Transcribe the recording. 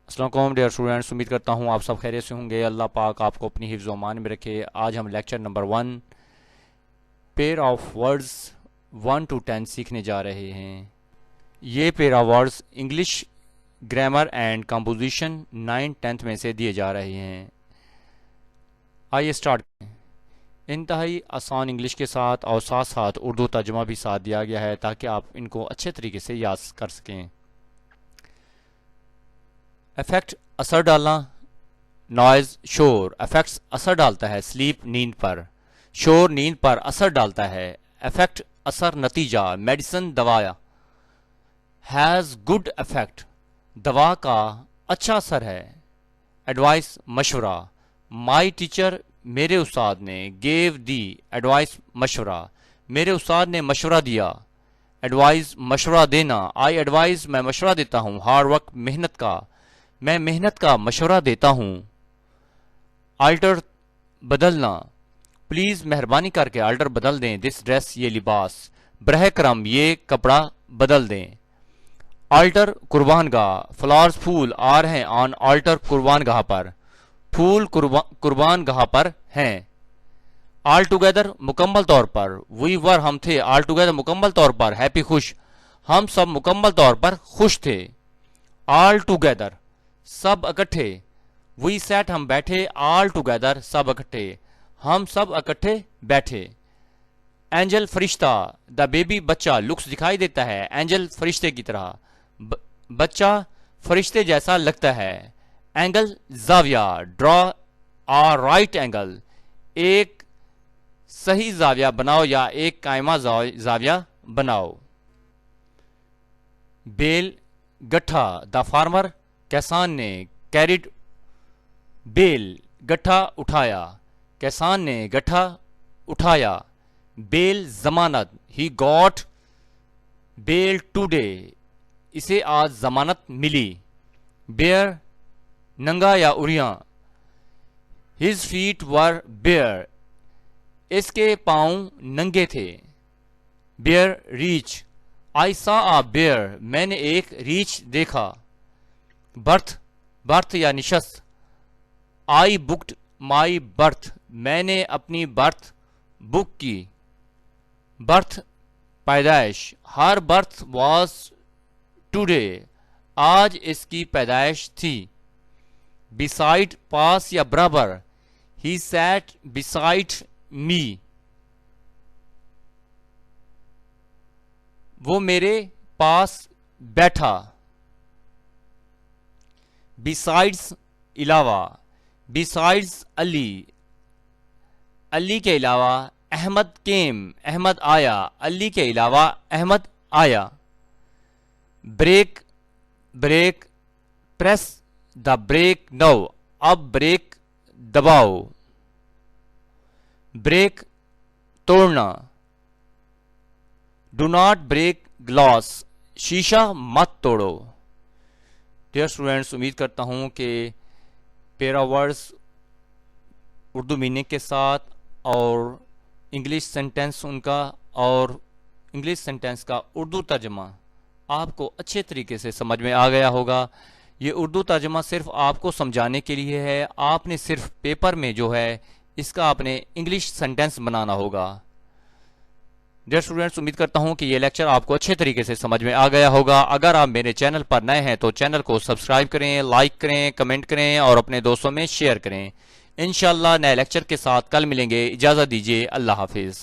अस्सलाम वालेकुम dear students, उम्मीद करता हूँ आप सब खैरियत से होंगे। अल्लाह पाक आपको अपनी हिफ्ज़ व अमान में रखे। आज हम lecture number 1 pair of words 1 to 10 सीखने जा रहे हैं। ये pair of words English grammar and composition 9th-10th में से दिए जा रहे हैं। आइए स्टार्ट करें। इंतहाई आसान इंग्लिश के साथ और साथ साथ उर्दू तर्जुमा भी साथ दिया गया है ताकि आप इनको अच्छे तरीके से याद कर सकें। इफेक्ट असर डालना, नॉइज शोर। इफेक्ट्स असर डालता है स्लीप नींद पर, शोर नींद पर असर डालता है। इफेक्ट असर नतीजा, मेडिसिन दवाया। हैज़ गुड इफेक्ट दवा का अच्छा असर है। एडवाइस मशवरा, माई टीचर मेरे उस्ताद ने, गेव दी एडवाइस मशवरा, मेरे उस्ताद ने मशवरा दिया। एडवाइस मशवरा देना, आई एडवाइस मैं मशवरा देता हूँ। हार्ड वर्क मेहनत का, मैं मेहनत का मशवरा देता हूँ। अल्टर बदलना, प्लीज़ मेहरबानी करके अल्टर बदल दें दिस ड्रेस ये लिबास। बरह करम ये कपड़ा बदल दें। अल्टर कुर्बानगाह, फ्लावर्स फूल आ रहे हैं ऑन अल्टर कुर्बानगाह पर, फूल कुर्बानगाह पर हैं। ऑल टुगेदर मुकम्मल तौर पर, वी वर हम थे, ऑल टुगेदर मुकम्मल तौर पर, हैप्पी खुश, हम सब मुकम्मल तौर पर खुश थे। ऑल टुगेदर सब इकट्ठे, वी सेट हम बैठे, ऑल टुगेदर सब इकट्ठे, हम सब इकट्ठे बैठे। एंजल फरिश्ता, द बेबी बच्चा लुक्स दिखाई देता है एंजल फरिश्ते की तरह, बच्चा फरिश्ते जैसा लगता है। एंगल जाविया, ड्रॉ आ राइट एंगल, एक सही जाविया बनाओ या एक कायमा जाविया बनाओ। बेल गट्ठा, द फार्मर किसान ने, कैरिड बेल गट्ठा उठाया, किसान ने गट्ठा उठाया। बेल जमानत, ही गॉट बेल टुडे, इसे आज जमानत मिली। बेयर नंगा या उरिया, हिज फीट वर बेयर, इसके पांव नंगे थे। बेयर रीच, आई सा आ बेयर, मैंने एक रीछ देखा। बर्थ बर्थ या निशस्त, आई बुक्ड माई बर्थ, मैंने अपनी बर्थ बुक की। बर्थ पैदाइश, हर बर्थ वॉज टुडे, आज इसकी पैदाइश थी। बिसाइड पास या बराबर, ही सैट बिसाइड मी, वो मेरे पास बैठा। बिसाइड्स इलावा, बिसाइड्स अली, अली के अलावा। अहमद केम, अहमद आया, अली के अलावा अहमद आया। Brake brake, press the brake now, अब ब्रेक दबाओ। ब्रेक तोड़ना, डू नॉट ब्रेक ग्लास, शीशा मत तोड़ो। डियर स्टूडेंट्स, उम्मीद करता हूँ कि pair of words Urdu meaning के साथ और इंग्लिश सेंटेंस उनका और इंग्लिश सेंटेंस का उर्दू तर्जमा आपको अच्छे तरीके से समझ में आ गया होगा। ये उर्दू तर्जमा सिर्फ आपको समझाने के लिए है, आपने सिर्फ पेपर में जो है इसका आपने इंग्लिश सेंटेंस बनाना होगा। डियर स्टूडेंट्स, उम्मीद करता हूं कि ये लेक्चर आपको अच्छे तरीके से समझ में आ गया होगा। अगर आप मेरे चैनल पर नए हैं तो चैनल को सब्सक्राइब करें, लाइक करें, कमेंट करें और अपने दोस्तों में शेयर करें। इंशाल्लाह नए लेक्चर के साथ कल मिलेंगे। इजाज़त दीजिए, अल्लाह हाफिज़।